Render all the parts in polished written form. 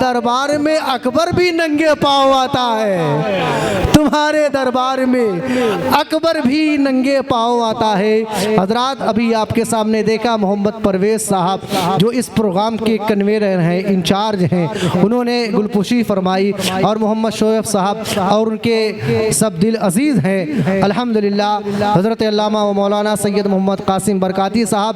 دربار میں اکبر بھی ننگے پاؤں آتا ہے، تمہارے دربار میں اکبر بھی ننگے پاؤں آتا ہے۔ حضرات ابھی آپ کے سامنے دیکھا محمد پرویز صاحب جو اس پروگرام کے کنوینر ہیں، انچارج ہیں، انہوں نے گلپوشی فرمائی، اور محمد شعیب صاحب اور ان کے سب دل عزیز ہیں الحمدللہ۔ حضرت علامہ و مولانا سید محمد قاسم برکاتی صاحب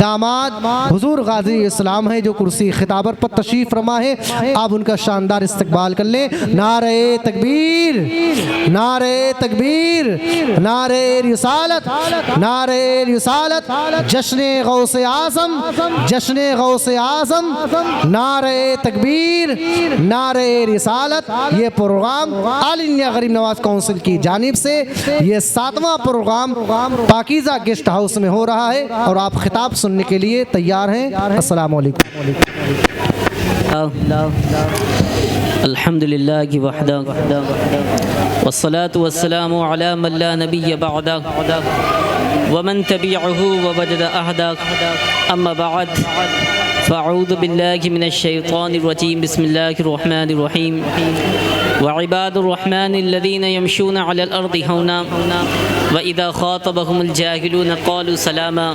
داماد حضور غازی اسلام ہیں جو کرسی خطابت پر تشریف فرما ہے، آپ ان کا شاندار استقبال کر لیں۔ نعرہ تکبیر، نعرہ تکبیر، نعرہ رسالت، نعرہ رسالت، جشن غوث اعظم، جشن غوث اعظم، نعرہ تکبیر، نعرہ رسالت۔ یہ پروگرام آل انڈیا غریب نواز کونسل کی جانب سے یہ 7واں پروگرام پاکیزہ گیسٹ ہاؤس میں ہو رہا ہے، اور آپ خطاب سننے کے لیے تیار ہیں۔ السلام علیکم۔ الحمدللہ وحدہ والصلاة والسلام علی من لا نبی بعدہ ومن تبعہ ووجد احدہ، اما بعد فاعوذ باللہ من الشیطان الرجیم، بسم اللہ الرحمن الرحیم۔ وعباد الرحمن الذین یمشون علی الارض ہونا وَإِذَا خَاطَبَهُمُ الْجَاهِلُونَ قَالُوا سَلَامًا۔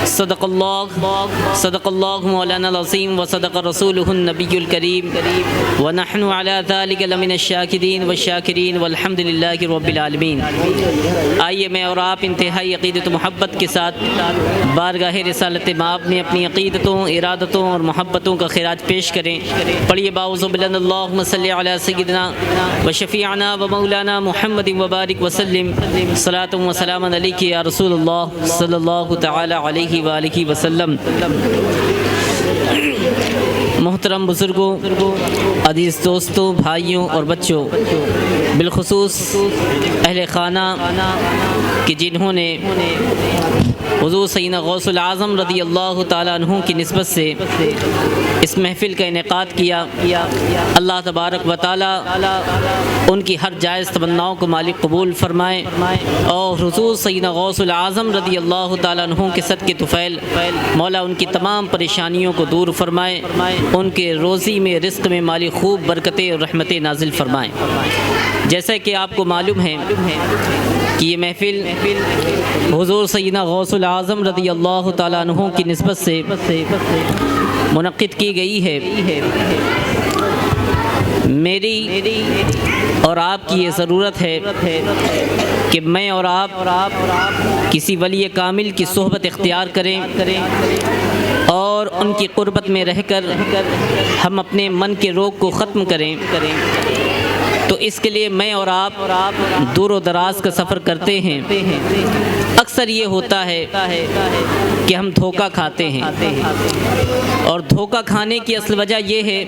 صدق اللہ مولانا العظیم وصدق رسولہ النبی الکریم، ونحن علی ذلک لمن الشاکرین والشاکرین والحمد للہ رب العالمین۔ آئیے میں اور آپ انتہائی عقیدت و محبت کے ساتھ بارگاہ رسالت مآب میں اپنی عقیدتوں، ارادتوں اور محبتوں کا خراج پیش کریں۔ پڑھیے باعوذ بلند اللہم صلی علی سیدنا و شفیعنا و مولانا محمد وبارک وسلم، صلاۃ و سلام علیک یا رسول اللہ صلی اللہ تعالی علیہ وآلہ وسلم۔ محترم بزرگوں، عزیز دوستوں، بھائیوں اور بچوں، بالخصوص اہل خانہ کہ جنہوں نے حضور سیدنا غوث العظم رضی اللہ تعالیٰ عنہ کی نسبت سے اس محفل کا انعقاد کیا، اللہ تبارک و تعالیٰ ان کی ہر جائز تمناؤں کو مالک قبول فرمائے، اور حضور سیدنا غوث العظم رضی اللہ تعالیٰ عنہ کے صدقے طفیل مولا ان کی تمام پریشانیوں کو دور فرمائے، ان کے روزی میں، رزق میں مالک خوب برکتیں اور رحمتیں نازل فرمائیں۔ جیسا کہ آپ کو معلوم ہے کہ یہ محفل حضور سیدنا غوث العظم رضی اللہ تعالیٰ عنہ کی نسبت سے منعقد کی گئی ہے۔ میری اور آپ کی یہ ضرورت ہے کہ میں اور آپ کسی ولی کامل کی صحبت اختیار کریں، اور ان کی قربت میں رہ کر ہم اپنے من کے روگ کو ختم کریں۔ تو اس کے لیے میں اور آپ دور و دراز کا سفر کرتے ہیں۔ اکثر یہ ہوتا ہے کہ ہم دھوکہ کھاتے ہیں، اور دھوکہ کھانے کی اصل وجہ یہ ہے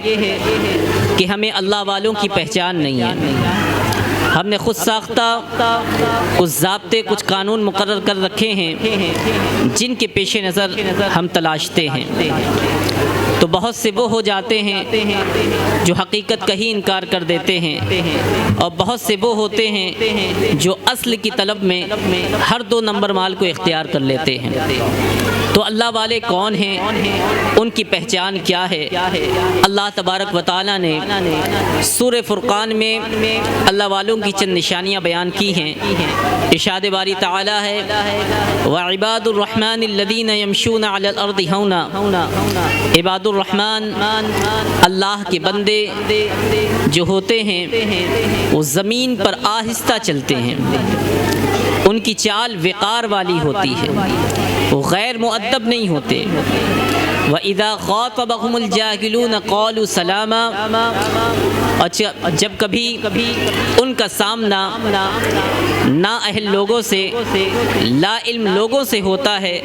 کہ ہمیں اللہ والوں کی پہچان نہیں ہے۔ ہم نے خود ساختہ کچھ ضابطے، کچھ قانون مقرر کر رکھے ہیں جن کے پیش نظر ہم تلاشتے ہیں۔ تو بہت سے وہ ہو جاتے ہیں جو حقیقت کا ہی انکار کر دیتے ہیں، اور بہت سے وہ ہوتے ہیں جو اصل کی طلب میں ہر 2 نمبر مال کو اختیار کر لیتے ہیں۔ تو اللہ والے کون ہیں، ان کی پہچان کیا ہے؟ اللہ تبارک و تعالیٰ نے سورہ فرقان میں اللہ والوں کی چند نشانیاں بیان کی ہیں۔ ارشاد باری تعالیٰ ہے وَعِبَادُ الرَّحْمَنِ الَّذِينَ يَمْشُونَ عَلَى الْأَرْضِ هَوْنًا۔ عباد الرحمن اللہ کے بندے جو ہوتے ہیں وہ زمین پر آہستہ چلتے ہیں، ان کی چال وقار والی ہوتی ہے، وہ غیر مؤدب نہیں ہوتے۔ وَإِذَا خَاطَبَهُمُ الْجَاهِلُونَ قَالُوا سَلَامًا، اور جب کبھی ان کا سامنا نا اہل لوگوں سے، لا علم لوگوں سے ہوتا ہے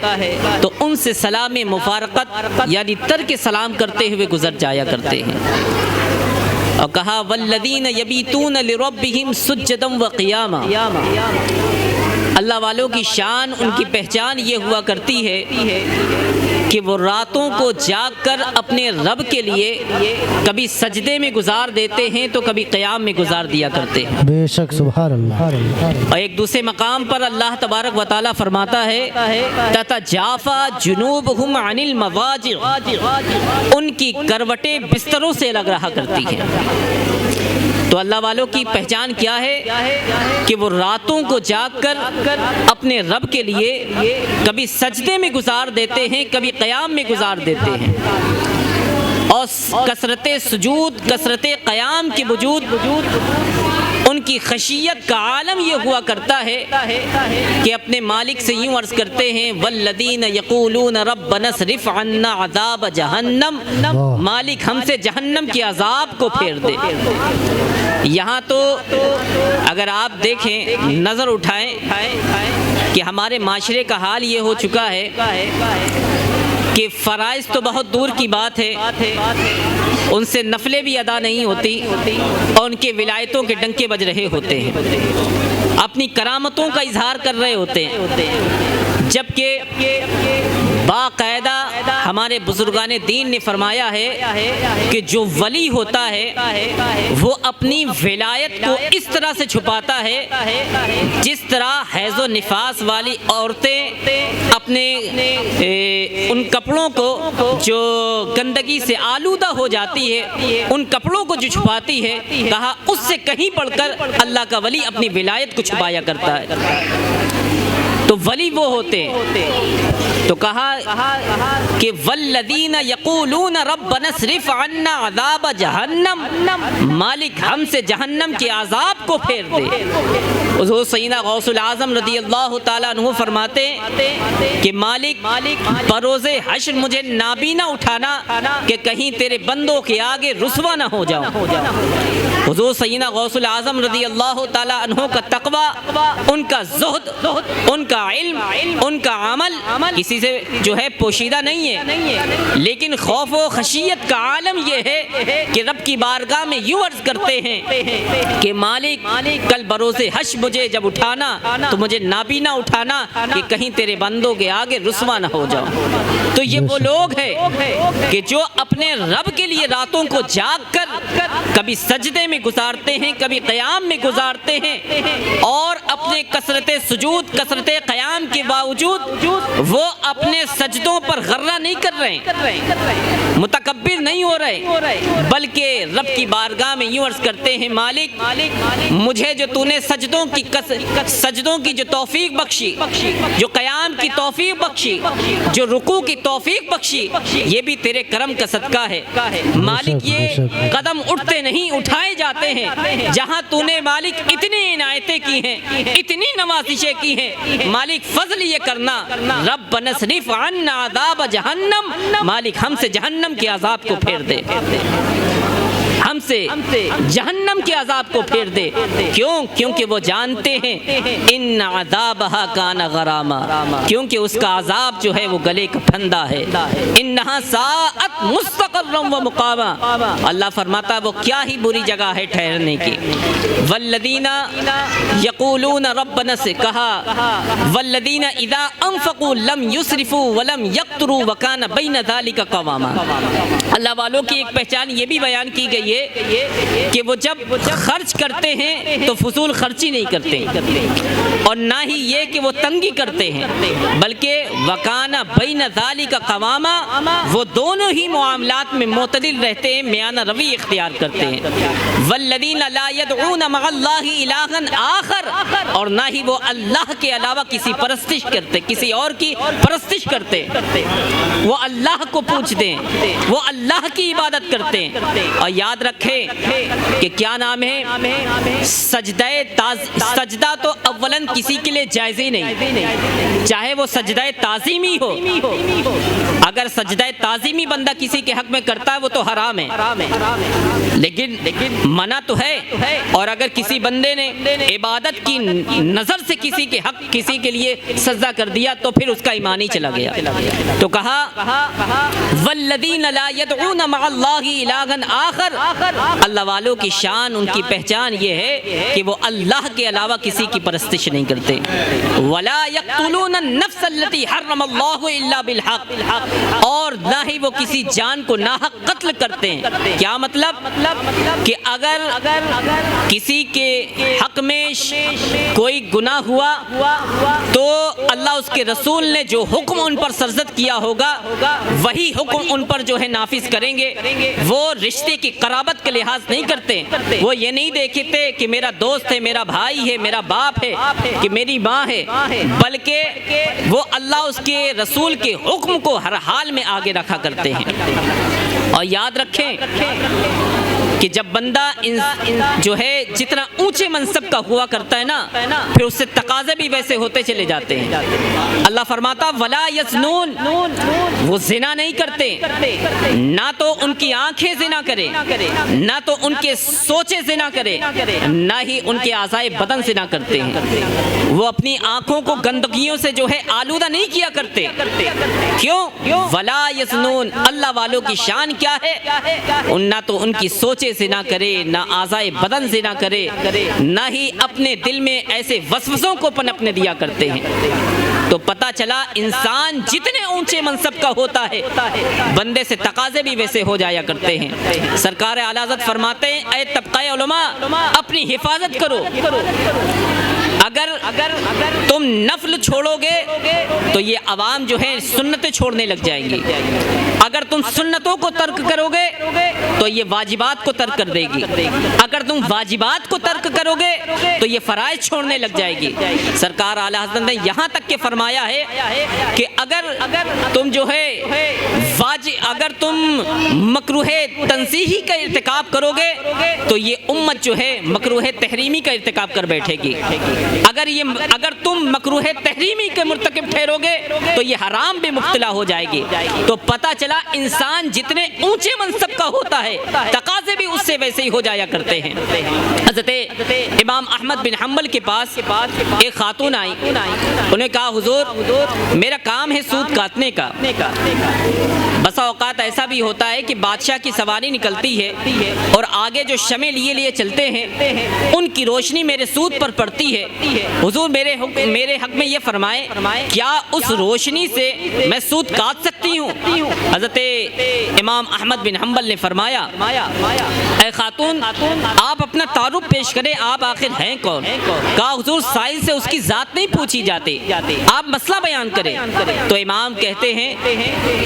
تو ان سے سلام مفارقت یعنی ترک سلام کرتے ہوئے گزر جایا کرتے ہیں۔ اور کہا وَالَّذِينَ يَبِيتُونَ لِرَبِّهِمْ سُجَّدًا وَقِيَامًا۔ اللہ والوں کی شان، ان کی پہچان یہ ہوا کرتی ہے کہ وہ راتوں کو جاگ کر اپنے رب کے لیے کبھی سجدے میں گزار دیتے ہیں تو کبھی قیام میں گزار دیا کرتے ہیں۔ بے شک سبحان اللہ۔ اور ایک دوسرے مقام پر اللہ تبارک و تعالیٰ فرماتا ہے تتجافا جنوبہم عن المضاجع، ان کی کروٹیں بستروں سے الگ رہا کرتی ہیں۔ تو اللہ والوں کی پہچان کیا ہے کہ وہ راتوں کو جاگ کر اپنے رب کے لیے کبھی سجدے میں گزار دیتے ہیں، کبھی قیام میں گزار دیتے ہیں، اور کثرت سجود، کثرت قیام کے وجود ان کی خشیت کا عالم یہ ہوا کرتا ہے کہ اپنے مالک سے یوں عرض کرتے ہیں والذین یقولون ربنا اصرف عنا عذاب جہنم، مالک ہم سے جہنم کے عذاب کو پھیر دے۔ یہاں تو اگر آپ دیکھیں، نظر اٹھائیں کہ ہمارے معاشرے کا حال یہ ہو چکا ہے کہ فرائض تو بہت دور کی بات ہے، ان سے نفلیں بھی ادا نہیں ہوتی اور ان کے ولایتوں کے ڈنکے بج رہے ہوتے ہیں، اپنی کرامتوں کا اظہار کر رہے ہوتے ہیں، جبکہ باقاعدہ ہمارے بزرگان دین نے فرمایا ہے کہ جو ولی ہوتا ہے وہ اپنی ولایت کو اس طرح سے چھپاتا ہے جس طرح حیض و نفاس والی عورتیں اپنے ان کپڑوں کو جو گندگی سے آلودہ ہو جاتی ہے ان کپڑوں کو جو چھپاتی ہے، کہا اس سے کہیں پڑھ کر اللہ کا ولی اپنی ولایت کو چھپایا کرتا ہے۔ تو ولی وہ ہوتے ہیں، تو کہا کہ والذین یقولون ربنا اصرف عنا عذاب جہنم، مالک ہم سے جہنم کے عذاب کو پھیر دے۔ حضور سیدنا غوث العظم رضی اللہ تعالیٰ عنہ فرماتے کہ مالک بروز حشر مجھے نابینا اٹھانا کہ کہیں تیرے بندوں کے آگے رسوا نہ ہو جاؤں۔ حضور سیدنا غوث العظم رضی اللہ تعالیٰ عنہ کا تقوی، ان کا زہد، ان کا علم، ان کا عمل کسی سے جو ہے پوشیدہ نہیں ہے، لیکن خوف و خشیت کا عالم یہ ہے کہ رب کی بارگاہ میں یوں عرض کرتے ہیں کہ مالک کل بروز حشر مجھے جب اٹھانا تو مجھے نابینا اٹھانا کہ کہیں تیرے بندوں کے آگے رسوا نہ ہو جاؤں۔ تو یہ وہ لوگ ہیں کہ جو اپنے رب کے لیے راتوں کو جاگ کر کبھی سجدے میں گزارتے ہیں، کبھی قیام میں گزارتے ہیں، اور اپنے کثرت سجود، کثرت قیام کے باوجود وہ اپنے سجدوں پر غرہ نہیں کر رہے، متکبر نہیں ہو رہے، بلکہ رب کی بارگاہ میں یوں عرض کرتے ہیں مالک مجھے جو تو نے سجدوں کی جو توفیق بخشی، جو قیام کی توفیق بخشی، جو رکوع کی توفیق بخشی، یہ بھی تیرے کرم کا صدقہ ہے۔ مالک یہ قدم اٹھتے نہیں، اٹھائے جاتے ہیں جہاں تو نے مالک اتنی عنایتیں کی ہیں، اتنی نوازشیں کی ہیں، مالک فضل یہ کرنا ربنا اصرف عنا عذاب جہنم، مالک ہم سے جہنم کے عذاب کو پھیر دے، ہم سے جہنم کے عذاب کو پھیر دے۔ کیوں؟ کیونکہ وہ جانتے ہیں ان عذابہا کان غراما، کیونکہ اس کا عذاب جو ہے وہ گلے کا پھندا ہے۔ انہا ساءت مستقرا و مقاما، اللہ فرماتا ہے وہ کیا ہی بری جگہ ہے ٹھہرنے کی۔ والذین یقولون ربنا، سے کہا والذین اذا انفقوا لم یسرفوا ولم یقتروا وکان بین ذلک قواما۔ اللہ والوں کی ایک پہچان یہ بھی بیان کی گئی ہے کہ وہ جب خرچ کرتے ہیں تو فضول خرچی نہیں کرتے، اور نہ ہی یہ کہ وہ تنگی کرتے ہیں، بلکہ وکان بین ذالک قواما، وہ دونوں ہی معاملات میں معتدل رہتے ہیں، میانہ روی اختیار کرتے ہیں۔ والذین لا یدعون مع اللہ الہا آخر، اور نہ ہی وہ اللہ کے علاوہ کسی پرستش کرتے، کسی اور کی پرستش کرتے، وہ اللہ کو پوچھتے ہیں، وہ اللہ کی عبادت کرتے ہیں۔ اور یاد رکھیں کہ کیا نام ہے، سجدہ تو اولاً کسی کے لیے جائز ہی نہیں، چاہے وہ سجدہ تعظیمی ہو، اگر سجدہ تعظیمی بندہ کسی کے حق میں کرتا ہے وہ تو حرام ہے، لیکن منع تو ہے، اور اگر کسی بندے نے عبادت کی نظر سے کسی کے حق، کسی کے لیے سجدہ کر دیا تو پھر اس کا ایمان ہی چلا گیا۔ تو کہا والذین لا یدعون مع اللہ الہا آخر، اللہ والوں کی شان، ان کی پہچان یہ ہے کہ وہ اللہ کے علاوہ کسی کی پرستش نہیں کرتے۔ ولا یقتلون النفس التي حرم اللہ الا بالحق، اور نہ ہی وہ کسی جان کو ناحق قتل کرتے ہیں۔ کیا مطلب کہ اگر کسی کے حق میں کوئی گناہ ہوا تو اللہ اس کے رسول نے جو حکم ان پر سرزد کیا ہوگا وہی حکم ان پر جو ہے نافذ کریں گے۔ وہ رشتے کی قرابت کے لحاظ نہیں کرتے، وہ یہ نہیں دیکھتے کہ میرا دوست ہے، میرا بھائی ہے، میرا باپ ہے، کہ میری ماں ہے، بلکہ وہ اللہ اس کے رسول کے حکم کو ہر حال میں آگے رکھا کرتے ہیں۔ اور یاد رکھیں کہ جب بندہ جو ہے جتنا اونچے منصب کا ہوا کرتا ہے نا، پھر اس سے تقاضے بھی ویسے ہوتے چلے جاتے ہیں۔ اللہ فرماتا ولا یزنون، وہ زنا نہیں کرتے، نہ تو ان کی آنکھیں زنا کرے، نہ تو ان کے سوچے زنا کرے، نہ ہی ان کے اعضائے بدن زنا کرتے ہیں۔ وہ اپنی آنکھوں کو گندگیوں سے جو ہے آلودہ نہیں کیا کرتے۔ کیوں؟ ولا یزنون، اللہ والوں کی شان کیا ہے؟ نہ تو ان کی سوچے زنا کرے، نہ اعضائے بدن زنا کرے، نہ ہی اپنے دل میں ایسے وسوسوں کو پنپنے دیا کرتے ہیں۔ تو پتہ چلا انسان جتنے اونچے منصب کا ہوتا ہے بندے سے تقاضے بھی ویسے ہو جایا کرتے ہیں۔ سرکار اعلی حضرت فرماتے ہیں اے طبقہ علماء اپنی حفاظت کرو، اگر تم نفل چھوڑو گے تو یہ عوام جو ہے سنتیں چھوڑنے لگ جائیں گی، اگر تم سنتوں کو ترک کرو گے تو یہ واجبات کو ترک کر دے گی، اگر تم واجبات کو ترک کرو گے تو یہ فرائض چھوڑنے لگ جائے گی۔ سرکار اعلی حضرت نے یہاں تک کہ فرمایا ہے کہ اگر تم جو ہے اگر تم مکروہ تنزیہی کا ارتکاب کرو گے تو یہ امت جو ہے مکروہ تحریمی کا ارتکاب کر بیٹھے گی، اگر تم مکروہ تحریمی کے مرتکب ٹھہرو گے تو یہ حرام بھی مبتلا ہو جائے گی۔ تو پتہ چلا انسان جتنے اونچے منصب کا ہوتا ہے تقاضے بھی اس سے ویسے ہی ہو جایا کرتے ہیں۔ حضرت امام احمد بن حنبل کے پاس ایک خاتون آئی، انہوں نے کہا حضور میرا کام ہے سود کاٹنے کا۔ بسا اوقات ایسا بھی ہوتا ہے کہ بادشاہ کی سواری نکلتی ہے اور آگے جو شمع لیے چلتے ہیں ان کی روشنی میرے سود پر پڑتی ہے، حضور میرے حق میں یہ فرمائے کیا اس روشنی سے میں سود کاٹ سکتی ہوں؟ حضرت امام احمد بن حنبل نے فرمایا اے خاتون آپ اپنا تعارف پیش کریں، آپ آخر ہیں کون؟ کہا حضور سائل سے اس کی ذات نہیں پوچھی جاتی، آپ مسئلہ بیان کریں۔ تو امام کہتے ہیں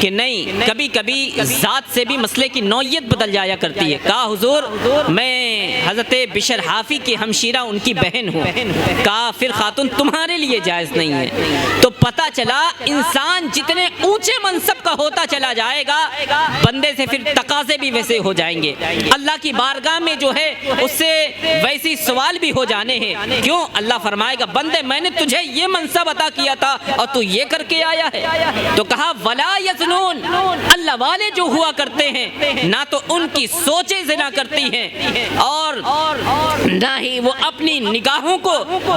کہ نہیں، کبھی کبھی ذات سے بھی مسئلے کی نوعیت بدل جایا کرتی ہے۔ کہا حضور میں حضرت بشر حافی کی ہمشیرہ ان کی بہن ہوں۔ کہا پھر خاتون تمہارے لیے جائز نہیں ہے۔ تو پتہ چلا انسان جتنے اونچے منصب کا ہوتا چلا جائے گا بندے سے پھر تقاضے بھی ویسے ہو جائیں گے، اللہ کی بارگاہ میں جو ہے اس سے ویسی سوال بھی ہو جانے ہیں۔ کیوں؟ اللہ فرمائے گا بندے میں نے تجھے یہ منصب عطا کیا تھا اور تو یہ کر کے آیا ہے۔ تو کہا ولا یزنون، اللہ والے جو ہوا کرتے ہیں نہ تو ان کی سوچیں زنا کرتی ہیں اور نہ ہی وہ اپنی نگاہوں کو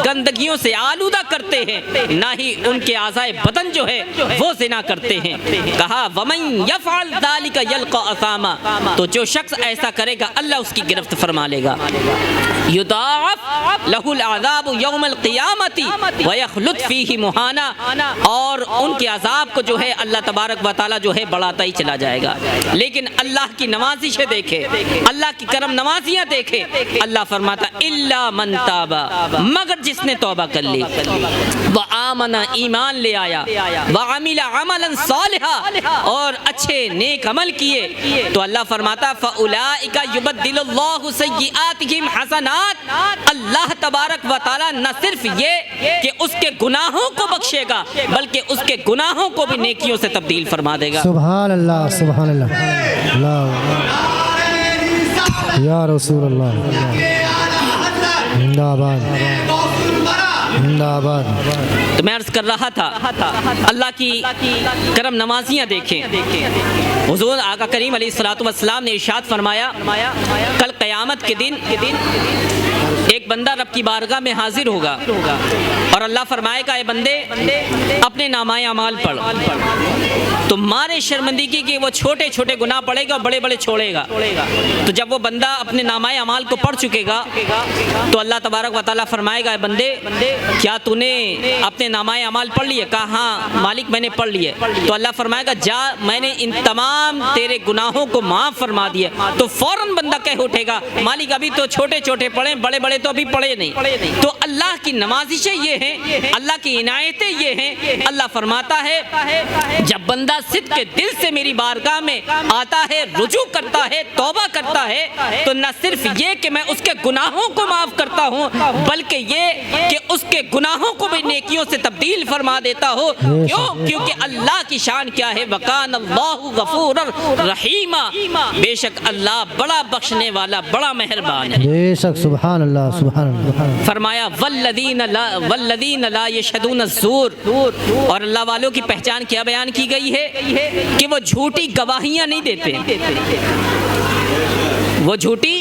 گندگیوں سے آلودہ کرتے ہیں، نہ ہی ان کے اعضائے بدن جو ہے وہ زنا کرتے ہیں۔ کہا ومن یفعل ذلک یلقى اثاما، تو جو شخص ایسا کرے گا اللہ اس کی گرفت فرما لے گا۔ یضاعف لہ العذاب یوم القیامت ویخلد فیہ مہانا، اور ان کے عذاب کو جو ہے اللہ تبارک و تعالی جو ہے بڑھاتا ہی چلا جائے گا۔ لیکن اللہ کی نوازشیں دیکھے، اللہ کی کرم نوازیاں دیکھے، اللہ فرماتا الا من تاب، مگر جس نے توبہ کر لی، وآمن ایمان لے آیا، وعمل عملا صالحا اور اچھے نیک عمل کیے، تو اللہ فرماتا فاولئک یبدل اللہ سیئاتہم حسنات، اللہ تبارک و تعالی نہ صرف یہ کہ اس کے گناہوں کو بخشے گا بلکہ اس کے گناہوں کو بھی نیکیوں سے تبدیل فرما دے گا۔ سبحان اللہ سبحان اللہ، اللہ یا رسول اللہ، زندہ آباد زندہ آباد۔ تو میں عرض کر رہا تھا اللہ کی کرم نوازیاں دیکھیں۔ حضور آقا کریم علیہ الصلوۃ والسلام نے ارشاد فرمایا کل قیامت کے دن ایک ایک بندہ رب کی بارگاہ میں حاضر ہوگا اور اللہ فرمائے گا اے بندے اپنے نامۂ اعمال پڑھ، تمہارے شرمندگی کے وہ چھوٹے چھوٹے گناہ پڑے گا، بڑے بڑے چھوڑے گا۔ تو جب وہ بندہ اپنے نامۂ اعمال کو پڑھ چکے گا تو اللہ تبارک و تعالیٰ فرمائے گا اے بندے کیا تو نے اپنے نامۂ اعمال پڑھ لیے؟ کہا ہاں مالک میں نے پڑھ لیے۔ تو اللہ فرمائے گا جا میں نے ان تمام تیرے گناہوں کو معاف فرما دیا۔ تو فوراً بندہ کہہ اٹھے گا مالک ابھی تو چھوٹے چھوٹے پڑھے، بڑے بڑے تو ابھی پڑھے نہیں۔ تو اللہ کی نوازشیں یہ ہیں، اللہ کی عنایتیں یہ ہیں۔ اللہ فرماتا ہے جب بندہ صدق کے دل سے میری بارگاہ میں آتا ہے، رجوع کرتا ہے، توبہ کرتا ہے، تو نہ صرف یہ کہ میں اس کے گناہوں کو معاف کرتا ہوں بلکہ یہ کہ اس کے گناہوں کو بھی نیکیوں سے تبدیل فرما دیتا ہوں۔ کیوں؟ کیونکہ اللہ کی شان کیا ہے؟ وَكَانَ اللَّهُ غَفُورًا رَحِيمًا، بے شک اللہ بڑا بخشنے والا، بڑا مہربان ہے۔ بے شک سبحان اللہ سبحان اللہ۔ فرمایا والذین لا یشہدون الزور، اور اللہ والوں کی پہچان کیا بیان کی گئی ہے کہ وہ جھوٹی گواہیاں نہیں دیتے، وہ جھوٹی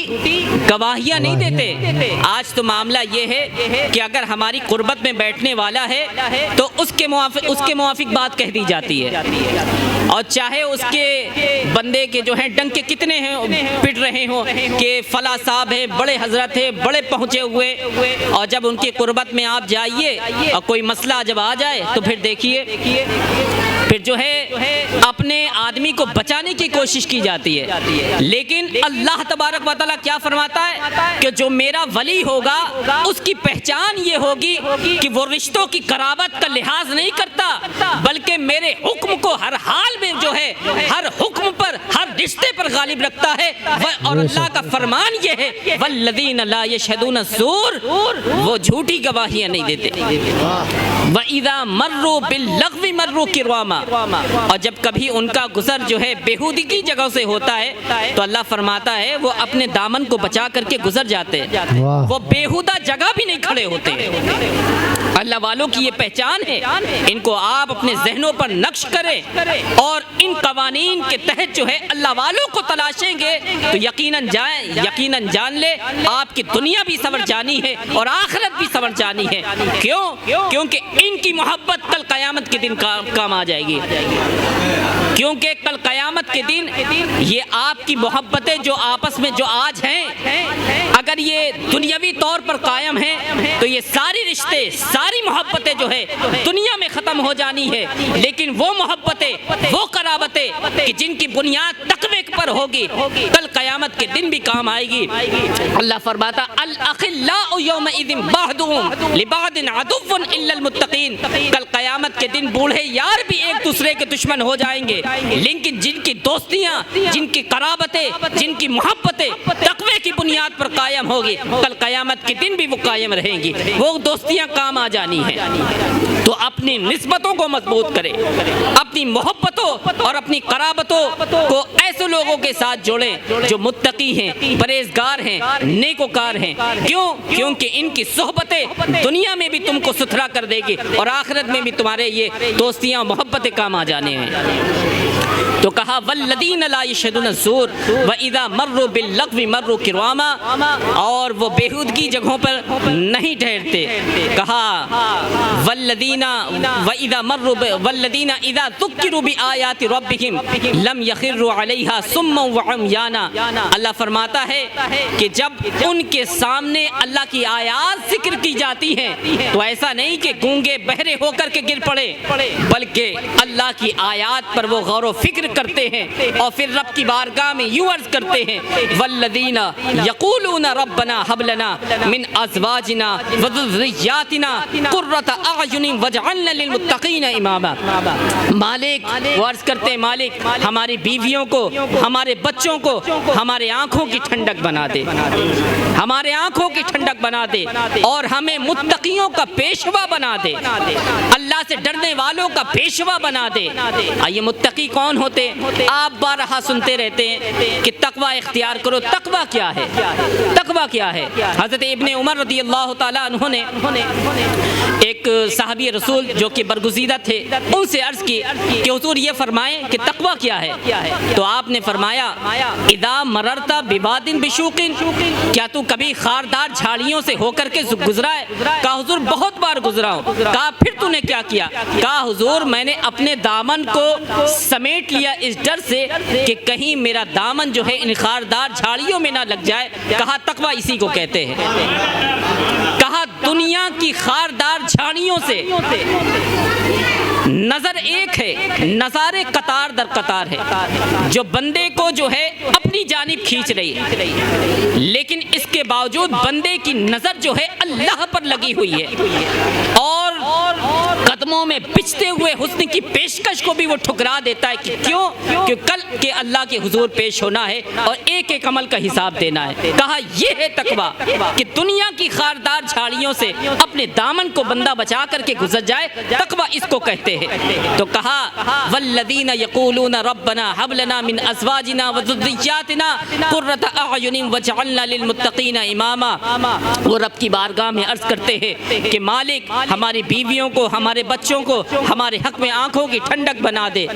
گواہیاں نہیں دیتے۔ آج تو معاملہ یہ ہے کہ اگر ہماری قربت میں بیٹھنے والا ہے تو اس کے موافق بات کہہ دی جاتی ہے، اور چاہے اس کے بندے کے جو ہیں ڈنکے کتنے ہیں پٹ رہے ہوں کہ فلاں صاحب ہیں، بڑے حضرت ہیں، بڑے پہنچے ہوئے، اور جب ان کی قربت میں آپ جائیے اور کوئی مسئلہ جب آ جائے تو پھر دیکھیے پھر جو ہے اپنے آدمی کو بچانے کی کوشش کی جاتی ہے۔ لیکن اللہ تبارک و تعالیٰ کیا فرماتا ہے کہ جو میرا ولی ہوگا اس کی پہچان یہ ہوگی کہ وہ رشتوں کی قرابت کا لحاظ نہیں کرتا بلکہ میرے حکم کو ہر حال میں جو ہے ہر حکم پر، ہر رشتے پر غالب رکھتا ہے۔ اور اللہ کا فرمان یہ ہے والذین لا یشہدون الزور، وہ جھوٹی گواہیاں نہیں دیتے۔ وَإِذَا مَرُّوا بِاللَّغْوِ مَرُّوا كِرَامًا، اور جب کبھی ان کا گزر جو ہے بیہودگی جگہ سے ہوتا ہے تو اللہ فرماتا ہے وہ اپنے دامن کو بچا کر کے گزر جاتے ہیں، وہ بیہودہ جگہ بھی نہیں کھڑے ہوتے ہیں۔ اللہ والوں کی یہ پہچان ہے، ان کو آپ اپنے ذہنوں پر نقش کریں اور ان قوانین کے تحت جو ہے اللہ والوں کو تلاشیں گے تو یقیناً جان لے آپ کی دنیا بھی سنور جانی ہے اور آخرت بھی سنور جانی ہے۔ کیوں؟ کیونکہ ان کی محبت کل قیامت کے دن کام آ جائے گی، کیونکہ کل قیامت کے دن یہ آپ کی محبتیں جو آپس میں جو آج ہیں اگر یہ دنیاوی طور پر قائم ہیں تو یہ ساری رشتے، ساری محبتیں جو ہے دنیا میں ختم ہو جانی ہے، لیکن وہ محبتیں، وہ قرابتیں کہ جن کی بنیاد تقوی پر ہوگی کل قیامت کے دن بھی کام آئے گی۔ اللہ فرماتا الاخلاء یومئذ بعضهم لبعض عدو الا المتقین، کل قیامت کے دن بوڑھے یار بھی ایک دوسرے کے دشمن ہو جائیں گے، لیکن جن کی دوستیاں، جن کی قرابتیں، جن کی محبتیں تقوی کی بنیاد پر قائم ہوگی کل قیامت کے دن بھی وہ قائم رہیں گی، وہ دوستیاں کام آ جانی ہیں۔ تو اپنی نسبتوں کو مضبوط کرے، اپنی محبتوں اور اپنی قرابتوں کو ایسے لوگوں کے ساتھ جوڑیں جو متقی ہیں، پرہیزگار ہیں، نیکوکار ہیں۔ کیوں؟ کیونکہ ان کی صحبتیں دنیا میں بھی تم کو ستھرا کر دے گی اور آخرت میں بھی تمہارے یہ دوستیاں اور محبتیں کام آ جانے ہیں۔ تو کہا والذین لا یشہدون الزور واذا مروا باللغو مروا کرواما، اور وہ بیہودگی جگہوں پر نہیں ٹھہرتے۔ کہا والذین واذا مروا والذین اذا ذکروا بآیات ربہم لم یخروا علیہا صما وعمیانا، اللہ فرماتا ہے کہ جب ان کے سامنے اللہ کی آیات ذکر کی جاتی ہیں تو ایسا نہیں کہ گونگے بہرے ہو کر کے گر پڑے، بلکہ اللہ کی آیات پر وہ غور و فکر کرتے ہیں اور پھر رب کی بارگاہ میں یوں عرض کرتے ہیں والذین یقولون ربنا هب لنا من ازواجنا وذریاتنا قرۃ اعین واجعلنا للمتقین اماما۔ مالک وہ عرض کرتے ہیں مالک ہماری بیویوں کو، ہمارے بچوں کو ہمارے آنکھوں کی ٹھنڈک بنا دے، ہمارے آنکھوں کی ٹھنڈک بنا دے اور ہمیں متقیوں کا پیشوا بنا دے، اللہ سے ڈرنے والوں کا پیشوا بنا دے۔ یہ متقی کون ہوتے؟ آپ بارہا سنتے رہتے ہیں کہ تقوی اختیار کرو۔ تقوی کیا ہے؟ تقوی تقوی کیا ہے؟ حضرت ابن عمر رضی اللہ تعالیٰ عنہ نے ایک صحابی رسول جو کہ برگزیدہ تھے ان سے عرض کی کہ حضور یہ فرمائیں کہ تقوی کیا ہے؟ تو آپ نے فرمایا اذا مررت بواد بشوق، کیا تو کبھی خاردار جھاڑیوں سے ہو کر کے گزرا ہے؟ کہا حضور بہت بار گزرا ہوں۔ کہا پھر تو نے کیا کیا؟ کہا حضور میں نے اپنے دامن کو سمیٹ لیا اس ڈر سے کہ کہیں میرا دامن جو ہے ان خاردار جھاڑیوں میں نہ لگ جائے۔ کہا تقوی اسی کو کہتے ہیں۔ کہا دنیا کی خاردار جھاڑیوں سے نظر ایک ہے، نظارے قطار در قطار ہے، جو بندے کو جو ہے اپنی جانب کھینچ رہی ہے، لیکن اس کے باوجود بندے کی نظر جو ہے اللہ پر لگی ہوئی ہے، اور قدموں میں بچھتے ہوئے حسن کی پیشکش کو بھی وہ ٹھکرا دیتا ہے کہ کیوں؟ کہ کل کے اللہ کے حضور پیش ہونا ہے اور ایک ایک عمل کا حساب دینا ہے۔ کہا یہ ہے تقوی کہ دنیا کی خاردار جھاڑیوں سے اپنے دامن کو بندہ بچا کر کے گزر جائے، تقوی اس کو کہتے ہیں۔ تو کہا والذین یقولون ربنا هب لنا من ازواجنا وذریاتنا قرۃ اعین واجعلنا للمتقین اماما۔ وہ رب کی بارگاہ میں عرض کرتے ہیں کہ مالک ہماری بیویوں کو، ہمارے بچوں کو ہمارے حق میں آنکھوں کی ٹھنڈک بنا دے۔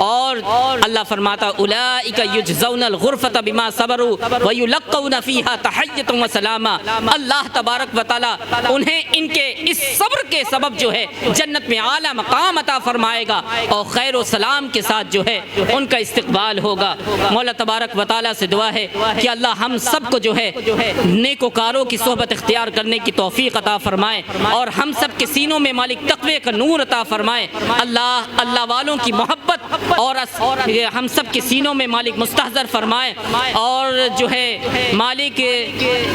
اور اللہ فرماتا اولئک یجزون الغرفۃ بما صبروا ویلقون فیہا تحیۃ وسلاما۔ اللہ تبارک و تعالی انہیں ان کے اس صبر کے سبب جو ہے جنت میں اعلیٰ مقام عطا فرمائے گا اور خیر و سلام کے ساتھ جو ہے ان کا استقبال ہوگا۔ مولا تبارک و تعالی سے دعا ہے کہ اللہ ہم سب کو جو ہے نیکوکاروں کی صحبت اختیار کرنے کی توفیق عطا فرمائے اور ہم سب کے سینوں میں مالک تقوی کا نور عطا فرمائے۔ اللہ والوں کی محبت اور ہم سب کے سینوں میں مالک مستحضر فرمائے، اور جو ہے مالک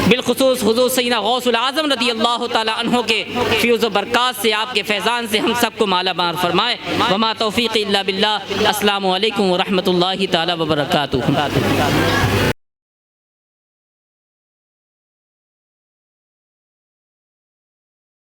بالخصوص حضور سیدنا غوث العظم رضی اللہ تعالی عنہ کے فیوز و برکات سے، آپ کے فیضان سے ہم سب کو مالا مال فرمائے۔ وما توفیق الا باللہ۔ السلام علیکم ورحمۃ اللہ تعالی وبرکاتہ۔